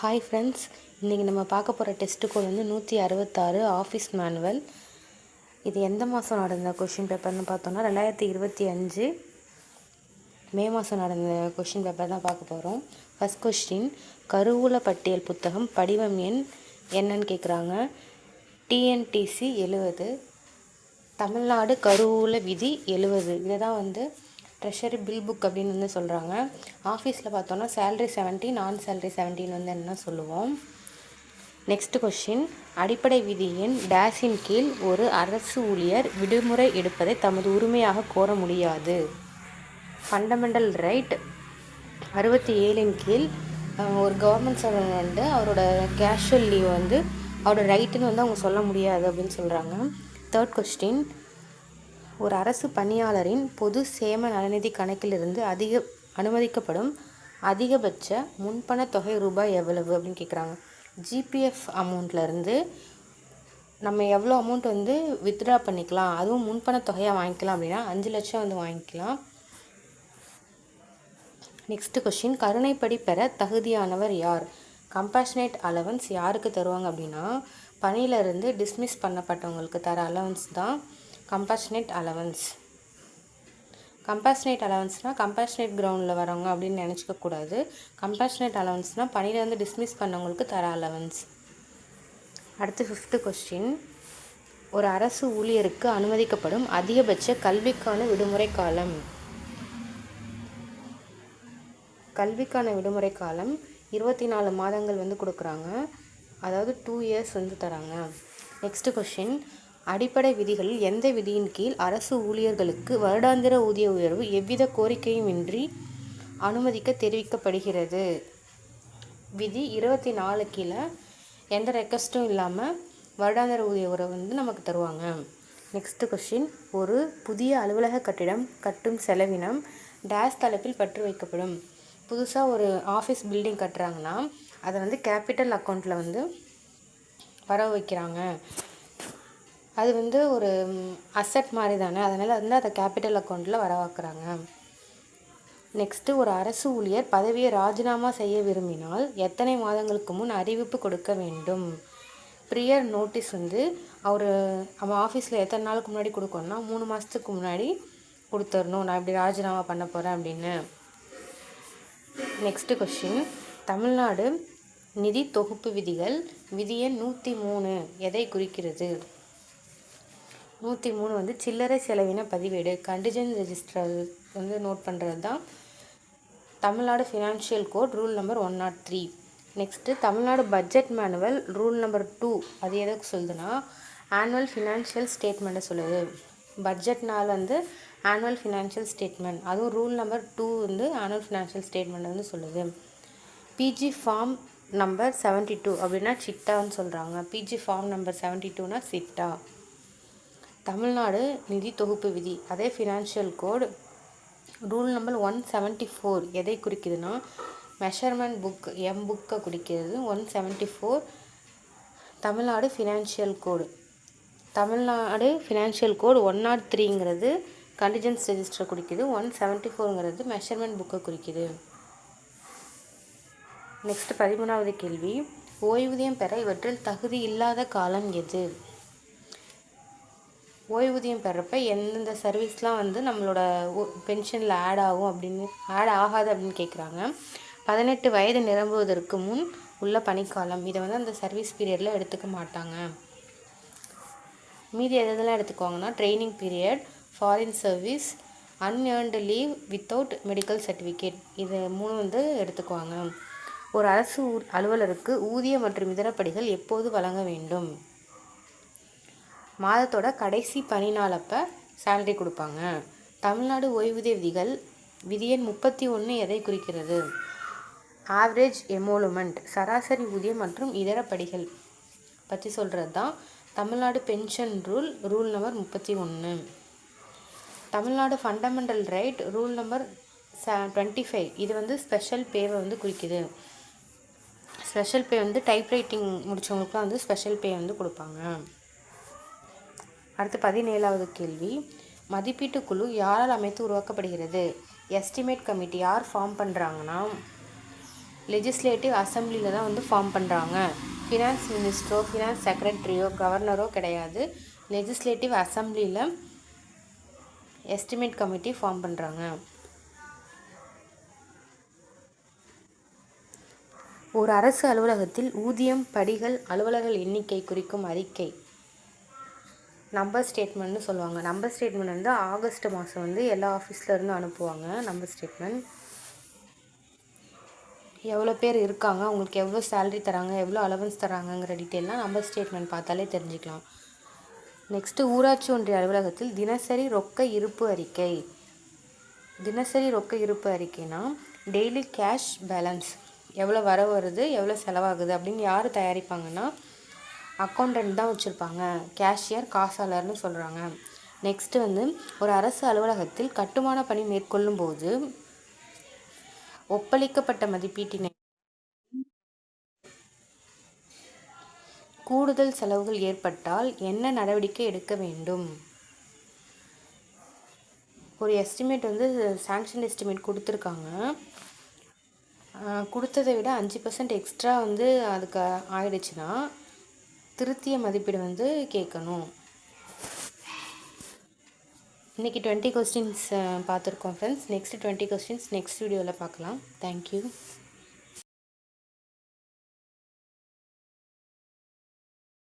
Hi friends, இன்றைக்கி நம்ம பார்க்க போகிற டெஸ்ட்டு கோட் வந்து 166 ஆஃபீஸ் மேனுவல். இது எந்த மாதம் நடந்த கொஷின் பேப்பர்னு பார்த்தோன்னா 2025 மே மாதம் நடந்த கொஷின் பேப்பர் தான் பார்க்க போகிறோம். ஃபஸ்ட் கொஸ்டின், கருவூல பட்டியல் புத்தகம் படிவம் எண் என்னன்னு கேட்குறாங்க. டிஎன்டிசி 70, தமிழ்நாடு கருவூல விதி 70. இதை தான் வந்து ட்ரெஷரி பில் புக் அப்படின்னு வந்து சொல்கிறாங்க. ஆஃபீஸில் பார்த்தோன்னா சேலரி 70, நான் சேலரி 70 வந்து என்ன சொல்லுவோம். நெக்ஸ்ட் கொஸ்டின், அடிப்படை விதி எண் டேஷின் கீழ் ஒரு அரசு ஊழியர் விடுமுறை எடுப்பதை தமது உரிமையாக கோர முடியாது. ஃபண்டமெண்டல் ரைட் 67 கீழ் ஒரு கவர்மெண்ட் சர்வன்ட் வந்து அவரோட கேஷுவல் லீவ் வந்து அவரோட ரைட்டுன்னு வந்து அவங்க சொல்ல முடியாது அப்படின்னு சொல்கிறாங்க. தேர்ட் கொஸ்டின், ஒரு அரசு பணியாளரின் பொது சேம நலநிதி கணக்கிலிருந்து அனுமதிக்கப்படும் அதிகபட்ச முன்பண தொகை ரூபாய் எவ்வளவு அப்படின்னு கேட்குறாங்க. ஜிபிஎஃப் அமௌண்ட்லேருந்து நம்ம எவ்வளோ அமௌண்ட் வந்து வித்ட்ரா பண்ணிக்கலாம், அதுவும் முன்பண தொகையாக வாங்கிக்கலாம் அப்படின்னா 5 லட்சம் வந்து வாங்கிக்கலாம். நெக்ஸ்ட் கொஸ்டின், கருணைப்படி பெற தகுதியானவர் யார்? கம்பேஷனேட் அலவன்ஸ் யாருக்கு தருவாங்க அப்படின்னா பணியிலிருந்து டிஸ்மிஸ் பண்ணப்பட்டவங்களுக்கு தர அலவன்ஸ் தான் கம்பேஷனேட் அலவன்ஸ். கம்பேஷனேட் அலவன்ஸ்னால் கம்பேஷனேட் கிரவுண்டில் வரவங்க அப்படின்னு நினச்சிக்கக்கூடாது. கம்பேஷனேட் அலவன்ஸ்னால் பணியிலேருந்து டிஸ்மிஸ் பண்ணவங்களுக்கு தர அலவன்ஸ். அடுத்து ஃபிஃப்த்து கொஸ்டின், ஒரு அரசு ஊழியருக்கு அனுமதிக்கப்படும் அதிகபட்ச கல்விக்கான விடுமுறை காலம். கல்விக்கான விடுமுறை காலம் 24 மாதங்கள் வந்து கொடுக்குறாங்க, அதாவது 2 இயர்ஸ் வந்து தராங்க. நெக்ஸ்ட் கொஸ்டின், அடிப்படை விதிகளில் எந்த விதியின் கீழ் அரசு ஊழியர்களுக்கு வருடாந்திர ஊதிய உயர்வு எவ்வித கோரிக்கையும் இன்றி அனுமதிக்க தெரிவிக்கப்படுகிறது? விதி 24 கீழே எந்த ரெக்வஸ்ட்டும் இல்லாமல் வருடாந்திர ஊதிய உயர்வு வந்து நமக்கு தருவாங்க. நெக்ஸ்ட் கொஸ்டின், ஒரு புதிய அலுவலக கட்டிடம் கட்டும் செலவினம் டேஷ் தலைப்பில் பற்று வைக்கப்படும். புதுசாக ஒரு ஆஃபீஸ் பில்டிங் கட்டுறாங்கன்னா அதை வந்து கேபிட்டல் அக்கௌண்ட்டில் வந்து வரவு வைக்கிறாங்க. அது வந்து ஒரு அசட் மாதிரி தானே, அதனால் வந்து அதை கேபிட்டல் அக்கௌண்ட்டில் வரவாக்குறாங்க. நெக்ஸ்ட்டு, ஒரு அரசு ஊழியர் பதவியை ராஜினாமா செய்ய விரும்பினால் எத்தனை மாதங்களுக்கு முன் அறிவிப்பு கொடுக்க வேண்டும்? ப்ரியர் நோட்டீஸ் வந்து அவன் ஆஃபீஸில் எத்தனை நாளுக்கு முன்னாடி கொடுக்கணும்னா 3 மாதத்துக்கு முன்னாடி கொடுத்துடணும், நான் இப்படி ராஜினாமா பண்ண போகிறேன் அப்படின்னு. நெக்ஸ்ட்டு கொஸ்டின், தமிழ்நாடு நிதி தொகுப்பு விதிகள் விதி எண் 103 எதை குறிக்கிறது? 103 வந்து சில்லறை செலவின பதிவேடு கண்டிஜென்ட் ரெஜிஸ்டர் வந்து நோட் பண்ணுறது தான் Tamil Nadu financial code rule number 103. Next, Tamil Nadu budget manual rule number 2 அது எதுக்கு சொல்லுதுன்னா ஆனுவல் ஃபினான்ஷியல் ஸ்டேட்மெண்ட்டை சொல்லுது. பட்ஜெட்னால் வந்து ஆனுவல் ஃபினான்ஷியல் ஸ்டேட்மெண்ட், அதுவும் ரூல் நம்பர் 2 வந்து ஆனுவல் ஃபினான்ஷியல் ஸ்டேட்மெண்ட் வந்து சொல்லுது. பிஜி ஃபார்ம் நம்பர் 72 அப்படின்னா சிட்டான்னு சொல்கிறாங்க. பிஜி ஃபார்ம் நம்பர் 72னா சிட்டா. தமிழ்நாடு நிதி தொகுப்பு விதி அதே ஃபினான்ஷியல் கோட் ரூல் நம்பர் 174 எதை குறிக்குதுன்னா மெஷர்மெண்ட் புக் புக்கை குறிக்கிறது. 174 தமிழ்நாடு ஃபினான்ஷியல் கோடு. தமிழ்நாடு ஃபினான்ஷியல் கோடு 103ங்கிறது கண்டிஜென்ஸ் ரெஜிஸ்டர் குறிக்குது. 174ங்கிறது மெஷர்மெண்ட் புக்கை குறிக்குது. நெக்ஸ்ட் 13வது கேள்வி, ஓய்வூதியம் பெற இவற்றில் தகுதி இல்லாத காலம் எது? ஓய்வூதியம் பெறப்ப எந்தெந்த சர்வீஸ்லாம் வந்து நம்மளோட பென்ஷனில் ஆட் ஆகாது அப்படின்னு கேட்குறாங்க. 18 வயது நிரம்புவதற்கு முன் உள்ள பணிக்காலம், இதை வந்து அந்த சர்வீஸ் பீரியடில் எடுத்துக்க மாட்டாங்க. மீதி எதெல்லாம் எடுத்துக்குவாங்கன்னா training period, foreign service, unearned leave without medical certificate, இது 3 வந்து எடுத்துக்குவாங்க. ஒரு அரசு அலுவலருக்கு ஊதிய மற்றும் இதரப்படிகள் எப்போது வழங்க வேண்டும்? மாதத்தோட கடைசி பணி நாள் அப்போ சேலரி கொடுப்பாங்க. தமிழ்நாடு ஓய்வூதிய விதிகள் விதி எண் 31 எதை குறிக்கிறது? ஆவரேஜ் எமோலுமெண்ட் சராசரி ஊதியம் மற்றும் இதர படிகள் பற்றி சொல்கிறது தான் Tamil Nadu pension rule number 31. Tamil Nadu fundamental right rule number 25 இது வந்து ஸ்பெஷல் பேவை வந்து குறிக்குது. ஸ்பெஷல் பே வந்து டைப்ரைட்டிங் முடித்தவங்களுக்குலாம் வந்து ஸ்பெஷல் பே வந்து கொடுப்பாங்க. அடுத்து 17வது கேள்வி, மதிப்பீட்டு குழு யாரால் அமைத்து உருவாக்கப்படுகிறது? எஸ்டிமேட் கமிட்டி யார் ஃபார்ம் பண்ணுறாங்கன்னா லெஜிஸ்லேட்டிவ் அசம்பிளியில் தான் வந்து ஃபார்ம் பண்ணுறாங்க. ஃபினான்ஸ் மினிஸ்டரோ ஃபினான்ஸ் செக்ரட்டரியோ கவர்னரோ கிடையாது. லெஜிஸ்லேட்டிவ் அசம்பிளியில் எஸ்டிமேட் கமிட்டி ஃபார்ம் பண்ணுறாங்க. ஒரு அரசு அலுவலகத்தில் ஊதியம், படிகள், அலுவலர்கள் எண்ணிக்கை குறிக்கும் அறிக்கை நம்பர் ஸ்டேட்மெண்ட்னு சொல்லுவாங்க. நம்பர் ஸ்டேட்மெண்ட் வந்து ஆகஸ்ட் மாதம் வந்து எல்லா ஆஃபீஸ்லேருந்து அனுப்புவாங்க. நம்பர் ஸ்டேட்மெண்ட் எவ்வளோ பேர் இருக்காங்க, அவங்களுக்கு எவ்வளோ சேலரி தராங்க, எவ்வளோ அலவன்ஸ் தராங்கங்கிற டீட்டெயிலாம் நம்பர் ஸ்டேட்மெண்ட் பார்த்தாலே தெரிஞ்சுக்கலாம். நெக்ஸ்ட்டு ஊராட்சி ஒன்றிய அலுவலகத்தில் தினசரி ரொக்க இருப்பு அறிக்கை. தினசரி ரொக்க இருப்பு அறிக்கைனா டெய்லி கேஷ் பேலன்ஸ், எவ்வளோ வருது எவ்வளோ செலவாகுது அப்படின்னு யார் தயாரிப்பாங்கன்னா அக்கௌண்டன்ட் தான் வச்சுருப்பாங்க. கேஷியர், காசாளர்னு சொல்கிறாங்க. நெக்ஸ்ட்டு வந்து ஒரு அரசு அலுவலகத்தில் கட்டுமான பணி மேற்கொள்ளும் போது ஒப்பளிக்கப்பட்ட மதிப்பீட்டினை கூடுதல் செலவுகள் ஏற்பட்டால் என்ன நடவடிக்கை எடுக்க வேண்டும்? ஒரு எஸ்டிமேட் வந்து சாங்ஷன் எஸ்டிமேட் கொடுத்துருக்காங்க. கொடுத்ததை விட 5% எக்ஸ்ட்ரா வந்து அதுக்கு ஆயிடுச்சுன்னா திருத்திய மதிப்பீடு வந்து கேட்கணும். இன்றைக்கி 20 கொஸ்டின்ஸ் பார்த்துருக்கோம் ஃப்ரெண்ட்ஸ். நெக்ஸ்ட் 20 கொஸ்டின்ஸ் நெக்ஸ்ட் வீடியோவில் பார்க்கலாம். தேங்க்யூ.